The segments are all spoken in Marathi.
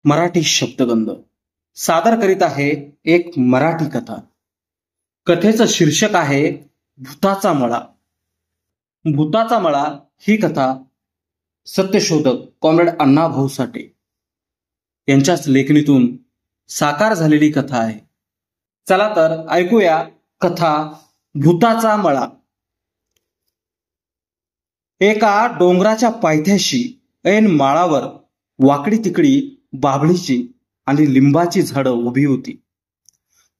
मराठी शब्दगंध सादर करीत आहे एक मराठी कथा। कथेचं शीर्षक आहे भूताचा मळा। भूताचा मळा ही कथा सत्यशोधक कॉम्रेड अण्णाभाऊ साठे यांच्याच लेखणीतून साकार झालेली कथा आहे। चला तर ऐकूया कथा भूताचा मळा। एका डोंगराच्या पायथ्याशी ऐन माळावर वाकडी तिकडी बाभळीची आणि लिंबाची झाडं उभी होती।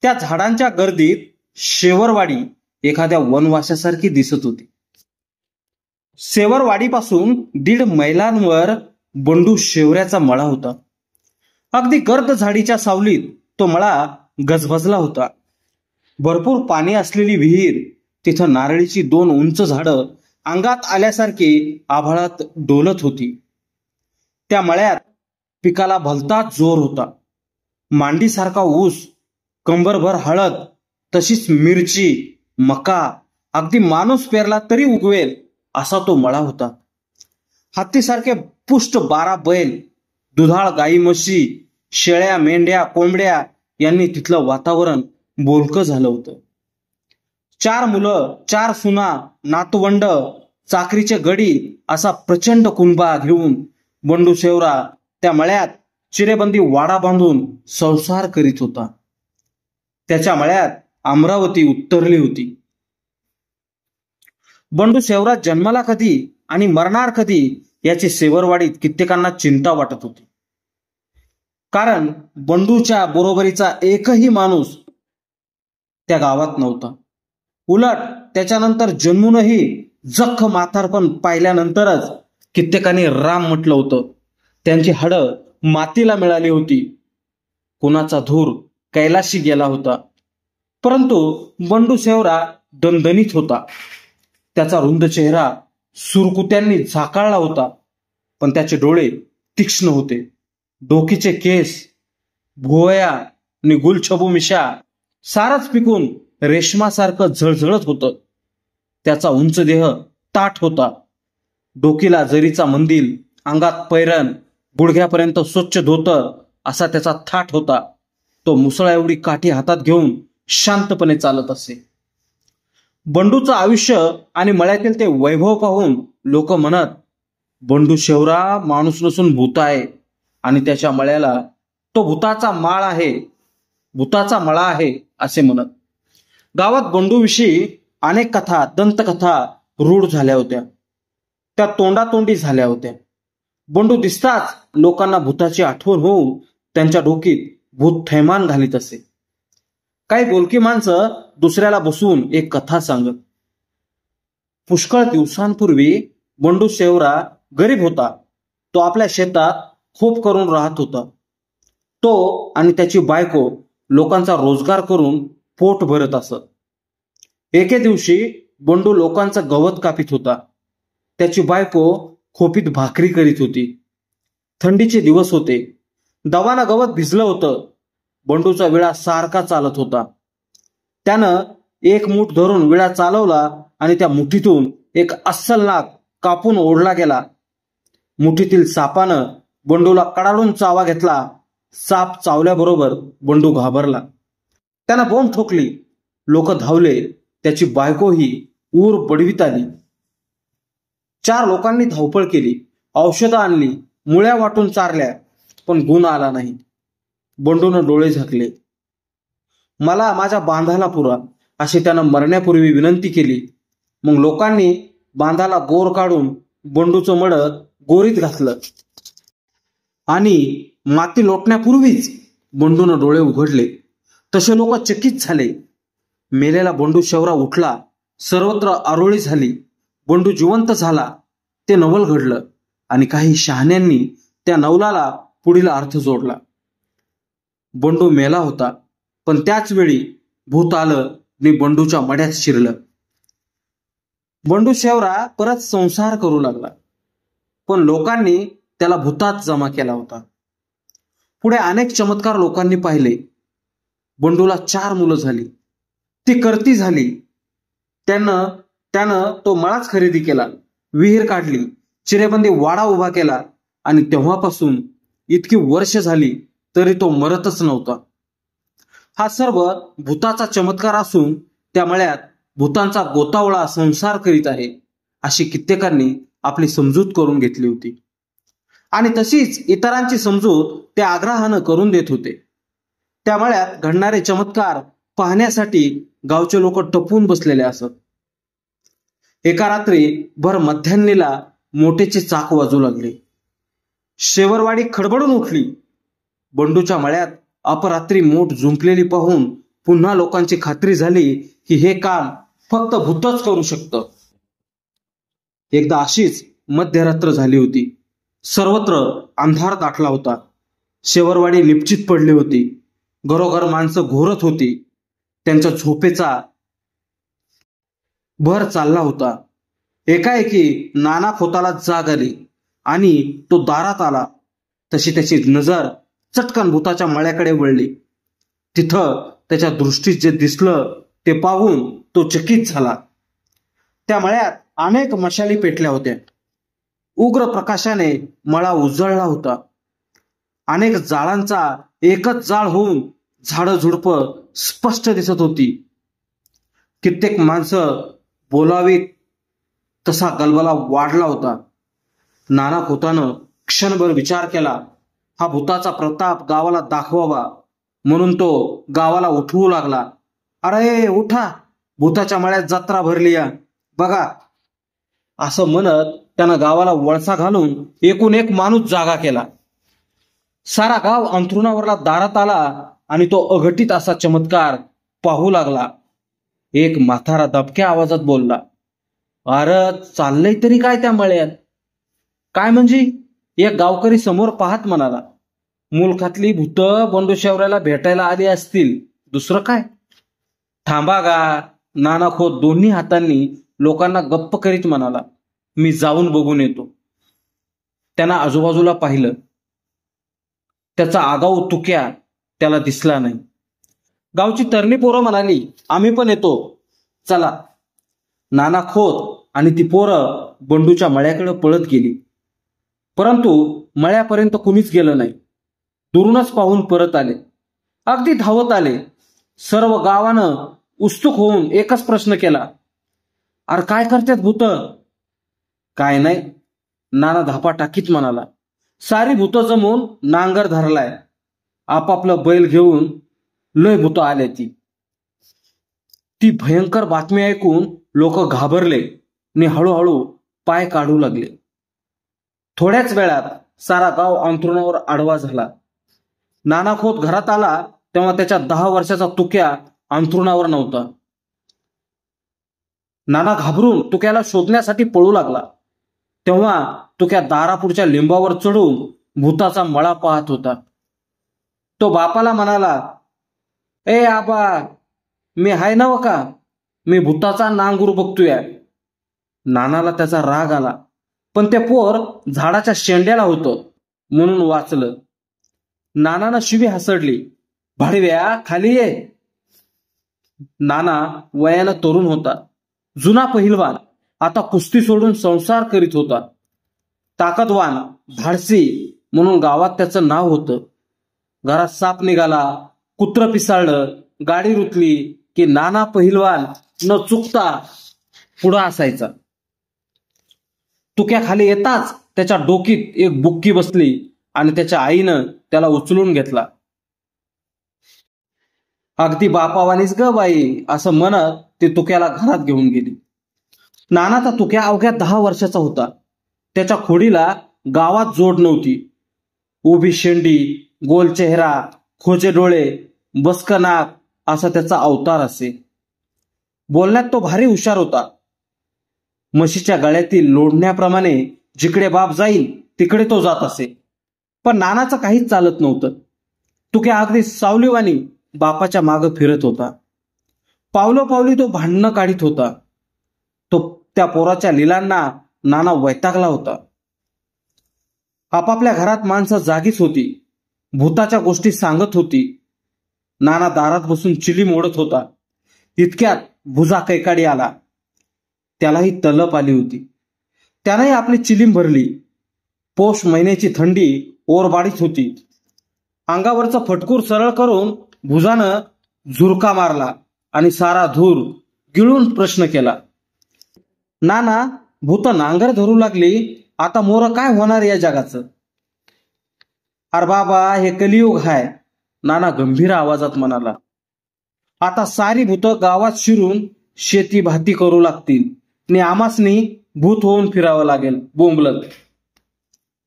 त्या झाडांच्या गर्दीत शेवरवाडी एखाद्या वनवासासारखी दिसत होती। शेवरवाडीपासून 1.5 मैलांवर बंडू शेवऱ्याचा मळा होता। अगदी गर्द झाडीच्या सावलीत तो मळा गजबजला होता। भरपूर पाणी असलेली विहीर, तिथं नारळीची 2 उंच झाडं अंगात आल्यासारखी आभाळात डोलत होती। त्या मळ्यात पिकाला भलताच जोर होता। मांडीसारखा ऊस, कंबरभर हळद, तशीच मिरची, मका, अगदी माणूस पेरला तरी उगवेल असा तो मळा होता। हत्तीसारखे पुष्ट 12 बैल, दुधाळ गाई म्हशी, शेळ्या मेंढ्या कोंबड्या यांनी तिथलं वातावरण बोलकं झालं होतं। 4 मुलं, 4 सुना, नातवंड, चाकरीचे गडी असा प्रचंड कुंभा घेऊन बंडू शेवरा त्या मळ्यात चिरेबंदी वाडा बांधून संसार करीत होता। त्याच्या मळ्यात अमरावती उतरली होती। बंडू शेवरा जन्माला कधी आणि मरणार कधी याची शेवरवाडीत कित्येकांना चिंता वाटत होती। कारण बंडूच्या बरोबरीचा एकही माणूस त्या गावात नव्हता। उलट त्याच्यानंतर जन्मूनही जख्ख म्हातारपण पाहिल्यानंतरच कित्येकांनी राम म्हटलं होतं। त्यांची हाडं मातीला मिळाली होती। कुणाचा धूर कैलाशी गेला होता। परंतु बंडू शेवरा दणदणीत होता। त्याचा रुंद चेहरा सुरकुत्यांनी झाकाळला होता, पण त्याचे डोळे तीक्ष्ण होते। डोकीचे केस, भुवया आणि गुलछबू मिशा सारच पिकून रेशमासारखं झळझळत होतं। त्याचा उंच देह ताठ होता। डोकीला जरीचा मंदिल, अंगात पैरण, गुडघ्यापर्यंत स्वच्छ धोतर असा त्याचा थाट होता। तो मुसळा एवढी काठी हातात घेऊन शांतपणे चालत असे। बंडूचं आयुष्य आणि मळ्यातील ते वैभव पाहून लोक म्हणत, बंडू शेवरा माणूस नसून भूत आहे आणि त्याच्या मळ्याला तो भूताचा मळा आहे असे म्हणत। गावात बंडूविषयी अनेक कथा, दंतकथा रूढ झाल्या होत्या। त्या तोंडातोंडी झाल्या होत्या। बंडू दिसताच लोकांना भूताची आठवण होऊन त्यांच्या डोकीत भूत थैमान घालीत असे। काही बोलकी माणसं दुसऱ्याला बसवून एक कथा सांगत। पुष्कळ दिवसांपूर्वी बंडू शेवरा गरीब होता। तो आपल्या शेतात खोप करून राहत होता। तो आणि त्याची बायको लोकांचा रोजगार करून पोट भरत असत। एके दिवशी बंडू लोकांचं गवत कापीत होता। त्याची बायको खोपीत भाकरी करीत होती। थंडीचे दिवस होते। दवानं गवत भिजलं होतं। बंडूचा विळा सारखा चालत होता। त्यानं एक मूठ धरून विळा चालवला आणि त्या मुठीतून एक अस्सल नाग कापून ओढला गेला। मुठीतील सापानं बंडूला कडाडून चावा घेतला। साप चावल्याबरोबर बंडू घाबरला। त्यानं बोंब ठोकली। लोक धावले। त्याची बायकोही ऊर बडवीत आली। 4 लोकांनी धावपळ केली, औषधं आणली, मुळ्या वाटून चारल्या, पण गुण आला नाही। बंडूनं डोळे झाकले। मला माझ्या बांधाला पुरा अशी त्यानं मरण्यापूर्वी विनंती केली। मग लोकांनी बांधाला गोर काढून बंडूचं मडं गोरीत घातलं आणि माती लोटण्यापूर्वीच बंडूनं डोळे उघडले। तसे लोक चकित झाले। मेलेला बंडू शेवरा उठला। सर्वत्र आरोळी झाली। बंडू जिवंत झाला। ते नवल घडलं आणि काही शहाण्यांनी त्या नवलाला पुढील अर्थ जोडला। बंडू मेला होता, पण त्याच वेळी भूत आलं आणि बंडूच्या मड्यात शिरलं। बंडू शेवरा परत संसार करू लागला, पण लोकांनी त्याला भूतात जमा केला होता। पुढे अनेक चमत्कार लोकांनी पाहिले। बंडूला 4 मुलं झाली। ती करती झाली। त्यानं तो मळाच खरेदी केला, विहीर काढली, चिरेबंदी वाडा उभा केला आणि तेव्हापासून इतकी वर्ष झाली तरी तो मरतच नव्हता. हा सर्व भूताचा चमत्कार असून त्या मळ्यात भूतांचा गोतावळा संसार करीत आहे अशी कित्येकांनी आपली समजूत करून घेतली होती. आणि तशीच इतरांची समजूत ते आग्रहानं करून देत होते. त्या मळ्यात घडणारे चमत्कार पाहण्यासाठी गावचे लोक टपून बसलेले असत. एका रात्री भर मध्यान्नीला मोठेचे चाक वाजू लागले. शेवरवाडी खडबडून उठली. बंडूच्या मळ्यात अपरात्री मोठ झुंपलेली पाहून पुन्हा लोकांची खात्री झाली की हे काम फक्त भूतच करू शकतं. एकदा अशीच मध्यरात्र झाली होती. सर्वत्र अंधार दाटला होता. शेवरवाडी निपचित पडली होती. घरोघर माणसं घोरत होती. त्यांच्या झोपेचा भर चालला होता. एकाएकी नाना खोताला जाग आली आणि तो दारात आला. तशी त्याची नजर चटकन भूताच्या मळ्याकडे वळली. तिथं त्याच्या दृष्टीत जे दिसलं ते पाहून तो चकित झाला. त्या मळ्यात अनेक मशाली पेटल्या होत्या. उग्र प्रकाशाने मळा उजळला होता. अनेक जाळांचा एकच जाळ होऊन झाडं झुडपं स्पष्ट दिसत होती. कित्येक माणसं बोलावीत तसा गलबला वाढला होता. नाना खोतानं क्षणभर विचार केला. हा भूताचा प्रताप गावाला दाखवावा म्हणून तो गावाला उठवू लागला. अरे उठा, भूताच्या मळ्यात जत्रा भरली या बघा. असं म्हणत त्यानं गावाला वळसा घालून एकूण एक माणूस जागा केला. सारा गाव अंथरुणावरला दारात आला आणि तो अघटित असा चमत्कार पाहू लागला. एक म्हातारा दबक्या आवाजात बोलला, अरे चाललंय तरी काय त्या मळ्यात? काय म्हणजे? एक गावकरी समोर पाहत म्हणाला, मुलखातली भूत बंडू शेवऱ्याला भेटायला आली असतील, दुसरं काय? थांबा गा. नाना खोत दोन्ही हातांनी लोकांना गप्प करीत म्हणाला, मी जाऊन बघून येतो. त्यानं आजूबाजूला पाहिलं. त्याचा आगाऊ तुक्या त्याला दिसला नाही. गावची तरणी पोरं म्हणाली, आम्ही पण येतो, चला. नाना खोत आणि ती पोरं बंडूच्या मळ्याकडे पळत गेली. परंतु मळ्यापर्यंत कुणीच गेलं नाही. दुरूनच पाहून परत आले. अगदी धावत आले. सर्व गावानं उत्सुक होऊन एकच प्रश्न केला, अरे काय करतात भूत? काय नाही, नाना धापा टाकीत म्हणाला. सारी भूत जमून नांगर धरलाय. आपापलं बैल घेऊन लय भूत आले. ती भयंकर बातमी ऐकून लोक घाबरले आणि हळूहळू पाय काढू लागले. थोड्याच वेळात सारा गाव अंथरुणावर आडवा झाला. नाना खोत घरात आला तेव्हा त्याच्या 10 वर्षाचा तुक्या अंथरुणावर नव्हता. नाना घाबरून तुक्याला शोधण्यासाठी पळू लागला. तेव्हा तुक्या दारापुढच्या लिंबावर चढून भूताचा मळा पाहत होता. तो बापाला म्हणाला, ए आबा, मी हाय नव का? मी भूताचा नांगूर बघतोय. नानाला त्याचा राग आला, पण ते पोर झाडाच्या शेंड्याला होतं म्हणून वाचलं. नानानं शिवी हसडली, भाडव्या खाली ये. नाना वयानं तरुण होता. जुना पहिलवान. आता कुस्ती सोडून संसार करीत होता. ताकदवान, धाडसी म्हणून गावात त्याचं नाव होतं. घरात साप निघाला, कुत्र पिसाळलं, गाडी रुतली की नाना पहिलवान न चुकता पुढं असायचा. तुक्या खाली येताच त्याच्या डोकीत एक बुक्की बसली आणि त्याच्या आईनं त्याला उचलून घेतला. अगदी बापावानीच ग बाई असं म्हणत ती तुक्याला घरात घेऊन गेली. नानाचा तुक्या अवघ्या 10 वर्षाचा होता. त्याच्या खोडीला गावात जोड नव्हती. उभी शेंडी, गोल चेहरा, खोचे डोळे, बसक नाक असा त्याचा अवतार असे. बोलण्यात तो भारी हुशार होता. म्हशीच्या गळ्यातील लोढण्याप्रमाणे जिकडे बाप जाईल तिकडे तो जात असे. पण नानाचं काहीच चालत नव्हतं. तुक्या अगदी सावलीवानी बापाच्या मागं फिरत होता. पावलोपावली तो भांडणं काढीत होता. तो त्या पोराच्या लिलांना नाना वैतागला होता. आपापल्या घरात माणसं जागीच होती. भूताच्या गोष्टी सांगत होती. नाना दारात बसून चिलीम ओढत होता. इतक्यात भुजा कैकाडी आला. त्यालाही तलप आली होती. त्यानंही आपली चिलीम भरली. पौष महिन्याची थंडी ओरबाडीत होती. अंगावरचं फटकूर सरळ करून भुजानं झुरका मारला आणि सारा धूर गिळून प्रश्न केला, नाना, भूत नांगर धरू लागली, आता मोर काय होणार या जगाचं? अरे बाबा, हे कलियुग हाय, नाना गंभीर आवाजात म्हणाला. आता सारी भूत गावात शिरून शेती भाती करू लागतील आणि आमासनी भूत होऊन फिरावं लागेल बोंबलत.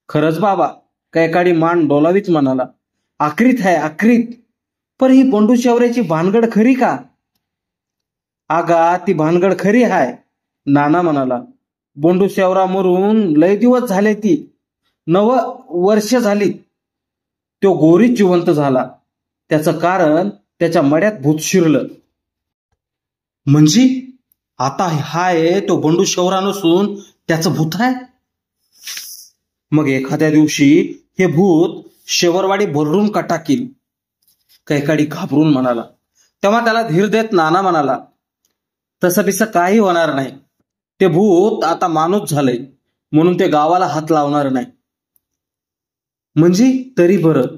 खरंच बाबा, कैकाडी मान डोलावीत म्हणाला. आक्रीत आहे आक्रीत. पर ही बंडू शेवऱ्याची भानगड खरी का? आगा, ती भानगड खरी हाय, नाना म्हणाला. बंडू शेवरा मरून लय दिवस झाले, ती 9 वर्ष झाली. तो गोरीत जिवंत झाला. त्याचं कारण त्याच्या मड्यात भूत शिरलं. म्हणजे आता हाय तो बंडू शेवरा नसून त्याचं भूत आहे? मग एखाद्या दिवशी हे भूत शेवरवाडी भरून का टाकील? कैकाडी घाबरून म्हणाला. तेव्हा त्याला धीर देत नाना म्हणाला, तसं बिसं काही होणार नाही. ते भूत आता माणूस झालंय म्हणून ते गावाला हात लावणार नाही. म्हणजे तरी बरं.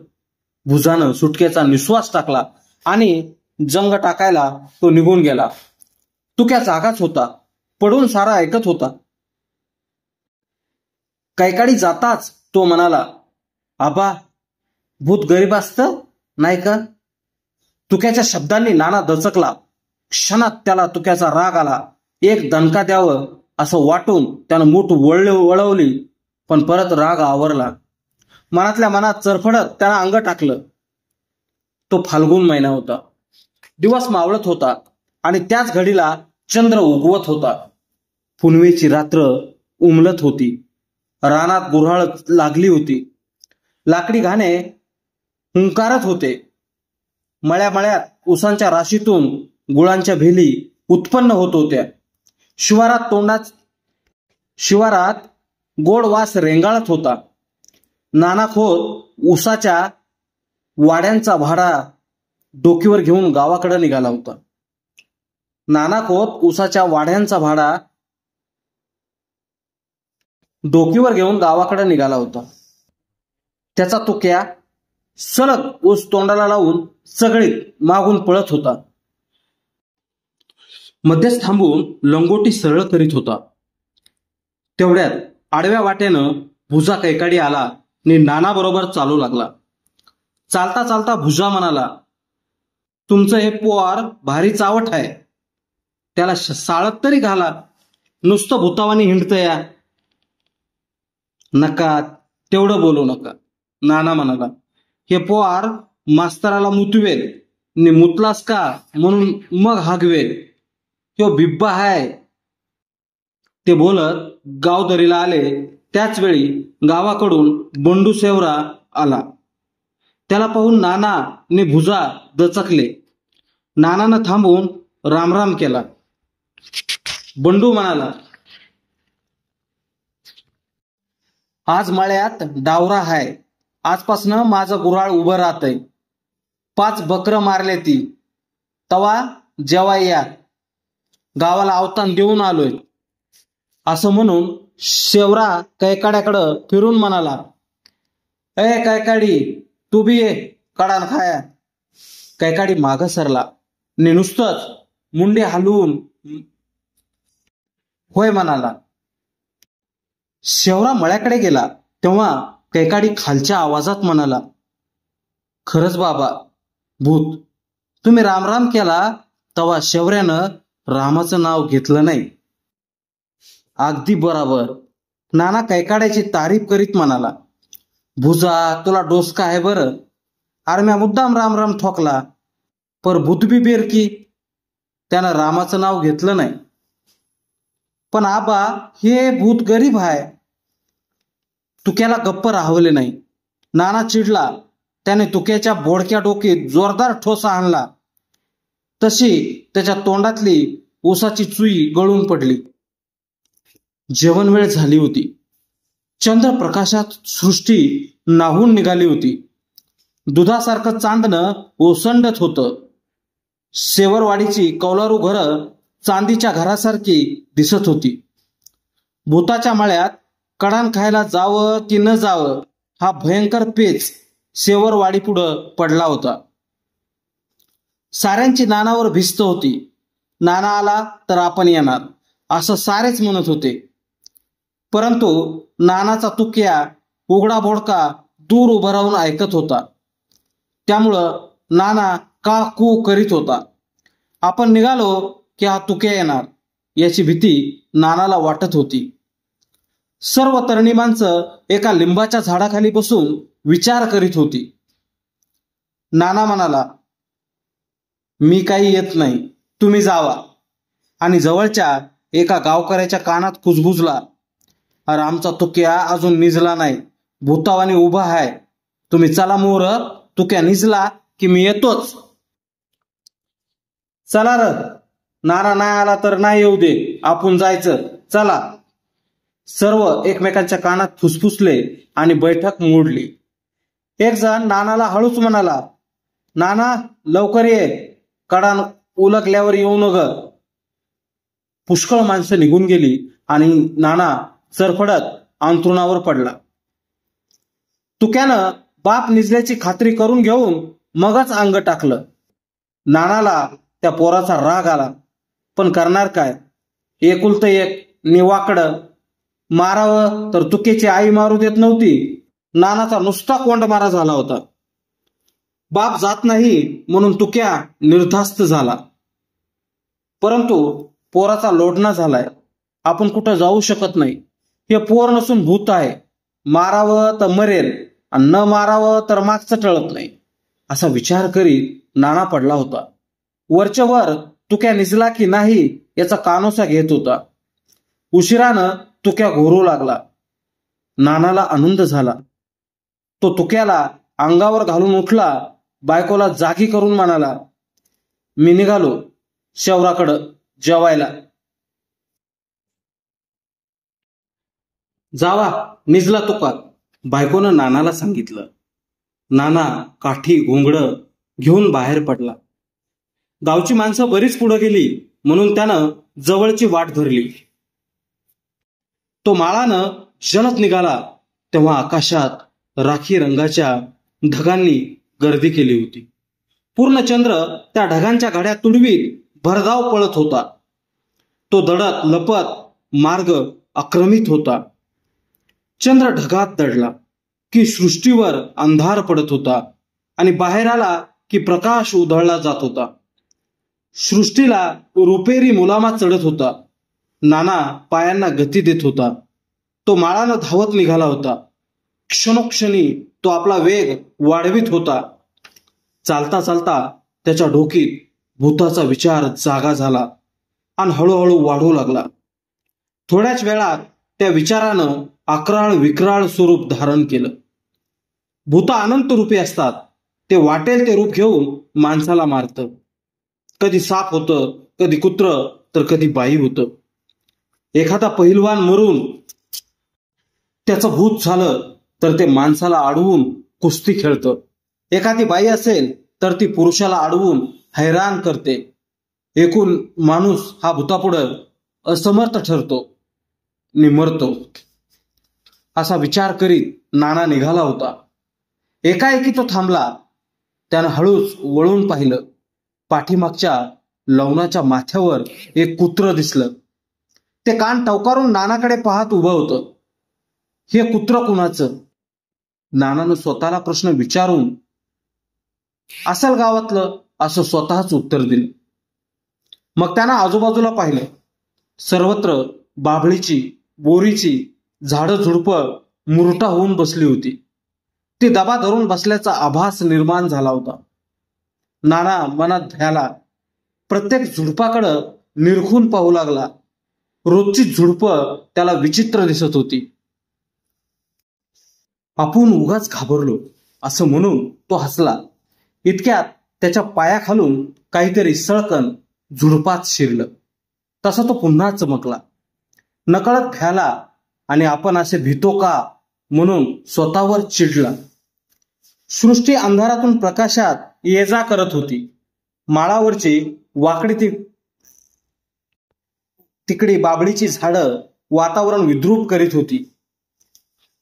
भुजानं सुटकेचा निश्वास टाकला आणि जंग टाकायला तो निघून गेला. तुक्या जागाच होता, पडून सारा ऐकत होता. कैकाडी जाताच तो म्हणाला, आबा, भूत गरीब असतं नाही का? तुक्याच्या शब्दांनी नाना दचकला. क्षणात त्याला तुक्याचा राग आला. एक दणका द्यावं असं वाटून त्यानं मूठ वळवली, पण परत राग आवरला. मनातल्या मनात चरफडत त्यानं अंग टाकलं. तो फाल्गुन महिना होता. दिवस मावळत होता आणि त्याच घडीला चंद्र उगवत होता. पुनवेची रात्र उमलत होती. रानात गुऱ्हाळ लागली होती. लाकडी घाणे हुंकारत होते. मळ्यामळ्यात उसांच्या राशीतून गुळांच्या भेली उत्पन्न होत होत्या. शिवारात गोड वास रेंगाळत होता. नाना खोत उसाच्या वाड्यांचा भाडा डोकीवर घेऊन गावाकडे निघाला होता. नाना खोत उसाच्या वाड्यांचा भाडा डोकीवर घेऊन गावाकडे निघाला होता. त्याचा तुक्या सलग ऊस तोंडाला लावून सगळीत मागून पळत होता. मध्येच थांबून लंगोटी सरळ करीत होता. तेवढ्यात आडव्या वाटेनं भुजा कैकाडी आला आणि नाना बरोबर चालू लागला. चालता चालता भुजा म्हणाला, तुमचं हे पोर भारी चावट आहे. त्याला साळत तरी घाला, नुसतं भूतावानी हिंडतया. नका, तेवढं बोलू नका, नाना म्हणाला. हे पोर मास्तराला मुतवेल नि मुतलास का म्हणून मग हागवेल. तो बिब्बा हाय. ते बोलत गावदरीला आले. त्याच वेळी गावाकडून बंडू शेवरा आला. त्याला पाहून नाना ने भुजा दचकले. नानानं थांबून रामराम केला. बंडू म्हणाला, आज मळ्यात डावरा हाय. आजपासनं माझं गुऱ्हाळ उभं राहतंय. 5 बकरं मारले ती. तवा जेव्हा या, गावाला अवतान देऊन आलोय. असं म्हणून शेवरा कैकाड्याकडं फिरून म्हणाला, ए कैकाडी, तू बी ये, कडान खाया. कैकाडी मागं सरला ने नुसतंच मुंडे हलवून होय म्हणाला. शेवरा मळ्याकडे गेला तेव्हा कैकाडी खालच्या आवाजात म्हणाला, खरंच बाबा, भूत. तुम्ही रामराम केला तेव्हा शेवऱ्यानं रामाचं नाव घेतलं नाही. अगदी बराबर, नाना कैकाड्याची तारीफ करीत म्हणाला. भुजा, तुला डोसका आहे बरं. आरम्या मुद्दाम रामराम ठोकला, पर भूत बी बेरकी, त्यानं रामाचं नाव घेतलं नाही. पण आबा, हे भूत गरीब आहे. तुक्याला गप्प राहवले नाही. नाना चिडला. त्याने तुक्याच्या बोडक्या डोकीत जोरदार ठोसा आणला. तशी त्याच्या तोंडातली ऊसाची चुई गळून पडली. जेवण वेळ झाली होती. चंद्रप्रकाशात सृष्टी नाहून निघाली होती. दुधासारखं चांदणं ओसंडत होतं. शेवरवाडीची कौलारू घरं चांदीच्या घरासारखी दिसत होती. भूताच्या मळ्यात कडान खायला जावं की न जावं हा भयंकर पेच सेवरवाडीपुढं पडला होता. साऱ्यांची नानावर भिस्त होती. नाना आला तर आपण येणार असं सारेच म्हणत होते. परंतु नानाचा तुक्या उघडा बोडका दूर उभं राहून ऐकत होता. त्यामुळं नाना का कू करीत होता. आपण निघालो की हा तुक्या येणार याची भीती नानाला वाटत होती. सर्व तरुणी माणसं एका लिंबाच्या झाडाखाली बसून विचार करीत होती. नाना म्हणाला, मी काही येत नाही, तुम्ही जावा. आणि जवळच्या एका गावकऱ्याच्या कानात कुजबुजला, अरे आमचा तुक्या अजून निजला नाही, भूतावानी उभा आहे, तुम्ही चला मोर, तुक्या निजला की मी येतोच. चला र, नाना नाही आला तर नाही येऊ दे, आपण जायचं, चला. सर्व एकमेकांच्या कानात फुसफुसले आणि बैठक मोडली. एक जण नानाला हळूच म्हणाला, नाना लवकर ये, कडान उलगल्यावर येऊ नग. पुष्कळ माणसं निघून गेली आणि नाना चरफडत अंथरुणावर पडला. तुक्यानं बाप निजल्याची खात्री करून घेऊन मगच अंग टाकलं. नानाला त्या पोराचा राग आला, पण करणार काय, एकुलतं एक निवाकडं, मारावं तर तुक्याची आई मारू देत नव्हती. नानाचा नुसता कोंडमारा झाला होता. बाप जात नाही म्हणून तुक्या निर्धास्त झाला. परंतु पोराचा लोढणा झालाय, आपण कुठं जाऊ शकत नाही, हे पोर नसून भूत आहे, मारावं तर मरेल आणि न मारावं तर मागचं टळत नाही, असा विचार करीत नाना पडला होता. वरच्यावर तुक्या निजला की नाही याचा कानोसा घेत होता. उशिरानं तुक्या घोरू लागला. नानाला आनंद झाला. तो तुक्याला अंगावर घालून उठला, बायकोला जागी करून म्हणाला, मी निघालो शेवराकडं जेवायला. जावा, निजला तुका, बायकोनं नानाला सांगितलं. नाना काठी घोंगडं घेऊन बाहेर पडला. गावची माणसं बरीच पुढे गेली म्हणून त्यानं जवळची वाट धरली. तो माळानं जनत निघाला तेव्हा आकाशात राखी रंगाच्या ढगांनी गर्दी केली होती. पूर्ण चंद्र त्या ढगांच्या घड्या तुडवीत भरधाव पळत होता. तो दडत लपत मार्ग आक्रमित होता. चंद्र ढगात दडला की सृष्टीवर अंधार पडत होता आणि बाहेर आला की प्रकाश उधळला जात होता. सृष्टीला रुपेरी मुलामा चढत होता. नाना पायांना गती देत होता. तो माळानं धावत निघाला होता. क्षणोक्षणी तो आपला वेग वाढवित होता. चालता चालता त्याच्या डोकीत भूताचा विचार जागा झाला आणि हळूहळू वाढू लागला. थोड्याच वेळात त्या विचारानं अक्राळ विक्राळ स्वरूप धारण केलं. भूत अनंत रूपी असतात. ते वाटेल ते रूप घेऊन माणसाला मारतं. कधी साप होतं, कधी कुत्र, तर कधी बाई होतं. एखादा पहिलवान मरून त्याचं भूत झालं तर ते माणसाला अडवून कुस्ती खेळतं. एखादी बाई असेल तर ती पुरुषाला अडवून हैराण करते. एकूण माणूस हा भूतापुढं असमर्थ ठरतो, निमरतो. असा विचार करीत नाना निघाला होता. एकाएकी तो थांबला. त्यानं हळूच वळून पाहिलं. पाठीमागच्या लवणाच्या माथ्यावर एक कुत्र दिसलं. ते कान टवकारून नानाकडे पाहत उभं होतं. हे कुत्र कुणाचं? नानानं स्वतःला प्रश्न विचारून असेल गावातलं असं स्वतःच उत्तर दिलं. मग त्यानं आजूबाजूला पाहिलं. सर्वत्र बाभळीची, बोरीची झाडं झुडपं मुरटा होऊन बसली होती. ती दबा धरून बसल्याचा आभास निर्माण झाला होता. नाना मनात भ्याला. प्रत्येक झुडपाकडं निरखून पाहू लागला. रोजची झुडपं त्याला विचित्र दिसत होती. आपण उगाच घाबरलो असं म्हणून तो हसला. इतक्यात त्याच्या पायाखालून काहीतरी सळकन झुडपात शिरलं. तसा तो पुन्हा चमकला. नकळत भ्याला आणि आपण असे भीतो का म्हणून स्वतःवर चिडला. सृष्टी अंधारातून प्रकाशात ये जा करत होती. माळावरची वाकडी तिकडी बाभळीची झाडं वातावरण विद्रूप करीत होती.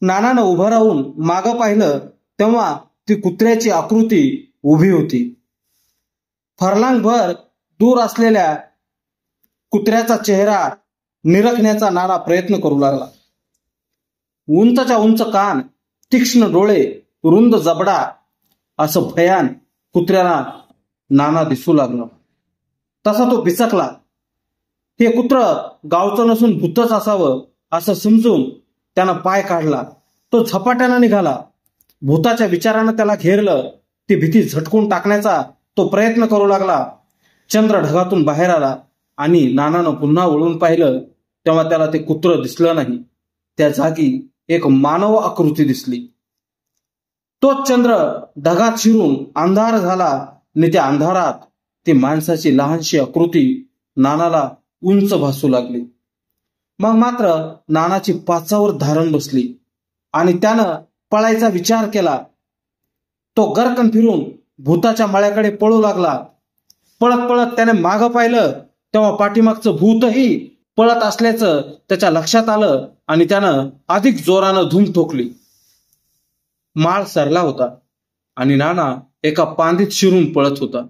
नानानं उभं राहून मागं पाहिलं तेव्हा ती कुत्र्याची आकृती उभी होती. फरलांगभर दूर असलेल्या कुत्र्याचा चेहरा निरखण्याचा नाना प्रयत्न करू लागला. उंचच्या उंच कान, तीक्ष्ण डोळे, रुंद जबडा, असं भयान कुत्र्याला नाना दिसू लागलं. तसा तो बिचकला. हे कुत्र गावचं नसून भूतच असावं असं समजून त्यानं पाय काढला. तो झपाट्यानं निघाला. भूताच्या विचारानं त्याला घेरलं. ती भीती झटकून टाकण्याचा तो प्रयत्न करू लागला. चंद्र ढगातून बाहेर आला आणि नानानं पुन्हा वळून पाहिलं तेव्हा त्याला ते कुत्र दिसलं नाही. त्या जागी एक मानव आकृती दिसली. तोच चंद्र ढगात शिरून अंधार झाला आणि त्या अंधारात ती माणसाची लहानशी आकृती नानाला उंच भासू लागली. मग मात्र नानाची पाचावर धारण बसली आणि त्यानं पळायचा विचार केला. तो गरकन फिरून भूताच्या मळ्याकडे पळू लागला. पळत पळत त्याने मागं पाहिलं तेव्हा पाठीमागचं भूतही पळत असल्याचं त्याच्या लक्षात आलं आणि त्यानं अधिक जोरानं धूम ठोकली. माळ सरला होता आणि नाना एका पांदीत शिरून पळत होता.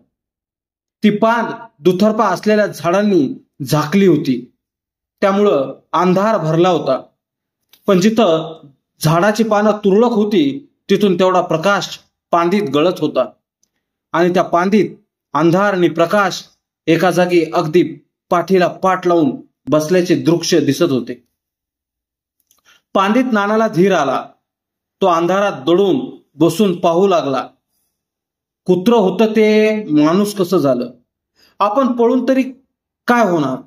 ती पांद दुतर्फा असलेल्या झाडांनी झाकली होती, त्यामुळं अंधार भरला होता. पण जिथं झाडाची पानं तुरळक होती तिथून तेवढा प्रकाश पांदीत गळत होता आणि त्या पांदीत अंधार आणि प्रकाश एका जागी अगदी पाठीला पाठ लावून बसल्याचे दृश्य दिसत होते. पांदीत नानाला धीर आला. तो अंधारात दडून बसून पाहू लागला. कुत्र होतं ते माणूस कसं झालं? आपण पळून तरी काय होणार?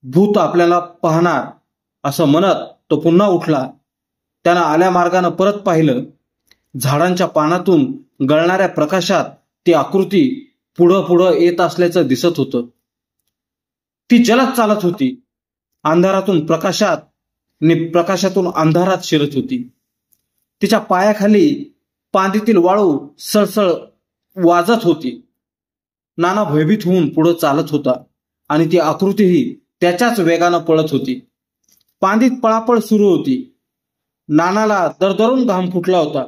भूत आपल्याला पाहणार असं म्हणत तो पुन्हा उठला. त्यानं आल्या मार्गानं परत पाहिलं. झाडांच्या पानातून गळणाऱ्या प्रकाशात ती आकृती पुढं पुढं येत असल्याचं दिसत होतं. ती जलद चालत होती. अंधारातून प्रकाशात आणि प्रकाशातून अंधारात शिरत होती. तिच्या पायाखाली पांदीतील वाळू सळसळ वाजत होती. नाना भयभीत होऊन पुढे चालत होता आणि ती आकृतीही त्याच्याच वेगानं पळत होती. पांदीत पळापळ सुरू होती. नानाला दरदरून घाम फुटला होता.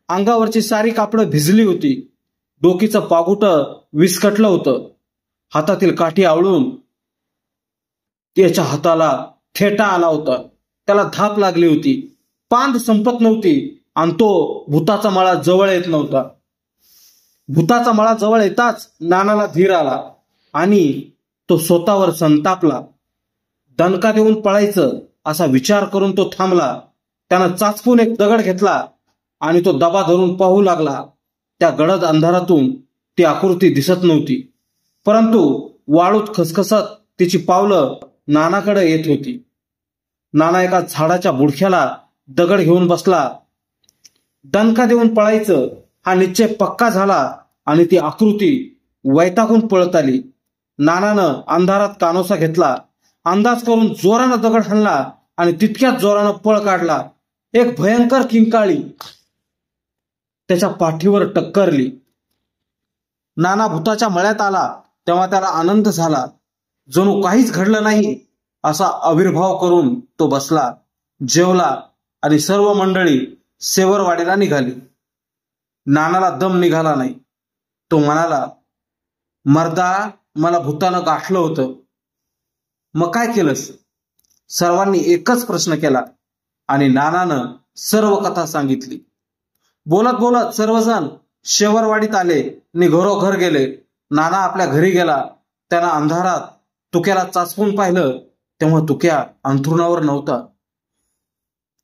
अंगावरची सारी कापडं भिजली होती. डोकीचं पागुटं विस्कटलं होतं. हातातील काठी आवळून त्याच्या हाताला ठेटा आला होता. त्याला धाप लागली होती. पांद संपत नव्हती आणि तो भूताचा मळा जवळ येत नव्हता. भूताचा मळा जवळ येताच नानाला धीर आला आणि तो स्वतःवर संतापला. दणका देऊन पळायचं असा विचार करून तो थांबला. त्यानं चाचपून एक दगड घेतला आणि तो दबा धरून पाहू लागला. त्या गडद अंधारातून ती आकृती दिसत नव्हती, परंतु वाळूत खसखसत तिची पावलं नानाकडे येत होती. नाना एका झाडाच्या बुडख्याला दगड घेऊन बसला. दणका देऊन पळायचं हा निश्चय पक्का झाला आणि ती आकृती वैतागून पळत आली. नानानं अंधारात कानोसा घेतला. अंदाज करून जोरानं दगड हाणला आणि तितक्याच जोरानं पळ काढला. एक भयंकर किंकाळी त्याच्या पाठीवर टक्करली. नाना भूताच्या मळ्यात आला तेव्हा त्याला आनंद झाला. जणू काहीच घडलं नाही असा आविर्भाव करून तो बसला, जेवला आणि सर्व मंडळी सेवरवाडीला निघाली. नानाला दम निघाला नाही. तो म्हणाला, मर्दा, मला भूतानं गाठलं होतं. मग काय केलंस? सर्वांनी एकच प्रश्न केला आणि नानानं सर्व कथा सांगितली. बोलत बोलत सर्वजण शेवरवाडीत आले आणि घरोघर गेले. नाना आपल्या घरी गेला. त्यानं अंधारात तुक्याला चाचपून पाहिलं तेव्हा तुक्या अंथरुणावर नव्हता.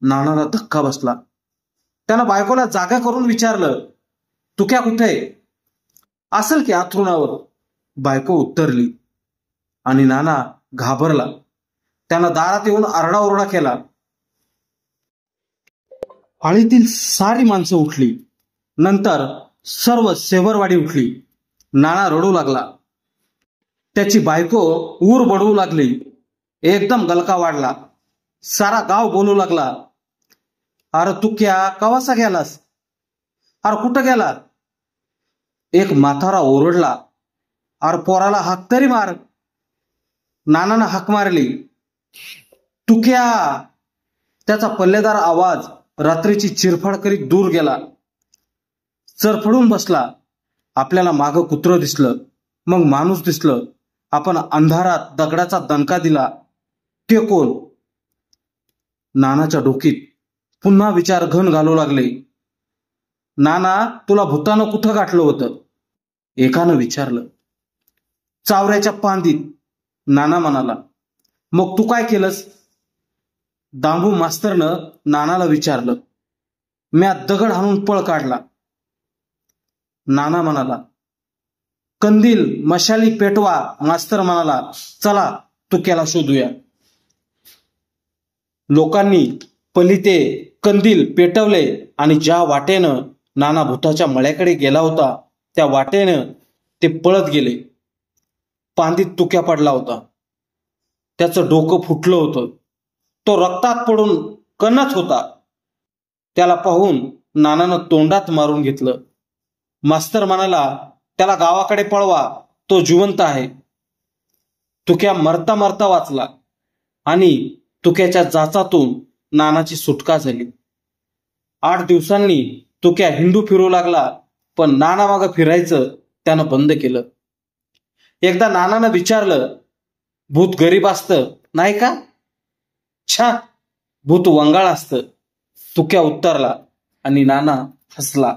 नानाला धक्का बसला. त्यानं बायकोला जागा करून विचारलं, तुक्या कुठे? असेल की अंथरुणावर, बायको उत्तरली. आणि नाना घाबरला. त्यानं दारात येऊन आरडाओरडा केला. आळीतील सारी माणसं उठली. नंतर सर्व सेवरवाडी उठली. नाना रडू लागला. त्याची बायको ऊर बडवू लागली. एकदम गलका वाढला. सारा गाव बोलू लागला, अरे तुक्या कवासा गेलास? अरे कुठं गेला? एक म्हातारा ओरडला, अरे पोराला हाक तरी मार. नानानं हाक मारली, तुक्या. त्याचा पल्लेदार आवाज रात्रीची चिरफाड करीत दूर गेला. चरफडून बसला. आपल्याला मागं कुत्रं दिसलं, मग माणूस दिसलं. आपण अंधारात दगडाचा दणका दिला. ते कोण? नानाच्या डोकीत पुन्हा विचार घन घालू लागले. नाना, तुला भूतानं कुठं गाठलं होतं? एकानं विचारलं. चावऱ्याच्या पांदीत, नाना म्हणाला. मग तू काय केलंस? दांभू मास्तरनं नानाला विचारलं. म्या दगड हाणून पळ काढला. नाना म्हणाला. कंदील मशाली पेटवा. मास्तर म्हणाला. चला तुक्याला शोधूया. लोकांनी पलिते कंदील पेटवले आणि ज्या वाटेनं नाना भूताच्या मळ्याकडे गेला होता त्या वाटेनं ते पळत गेले. पांदीत तुक्या पडला होता. त्याचं डोकं फुटलं होतं. तो रक्तात पडून कणत होता. त्याला पाहून नानानं तोंडात मारून घेतलं. मास्तर म्हणाला, त्याला गावाकडे पळवा, तो जिवंत आहे. तुक्या मरता मरता वाचला आणि तुक्याच्या जाचातून नानाची सुटका झाली. 8 दिवसांनी तुक्या हिंडू फिरू लागला, पण नाना मागं फिरायचं त्यानं बंद केलं. एकदा नानानं विचारलं, भूत गरीब असतं नाही का? छा, भूत वंगाळ असतं. तुक्या उत्तरला आणि नाना हसला.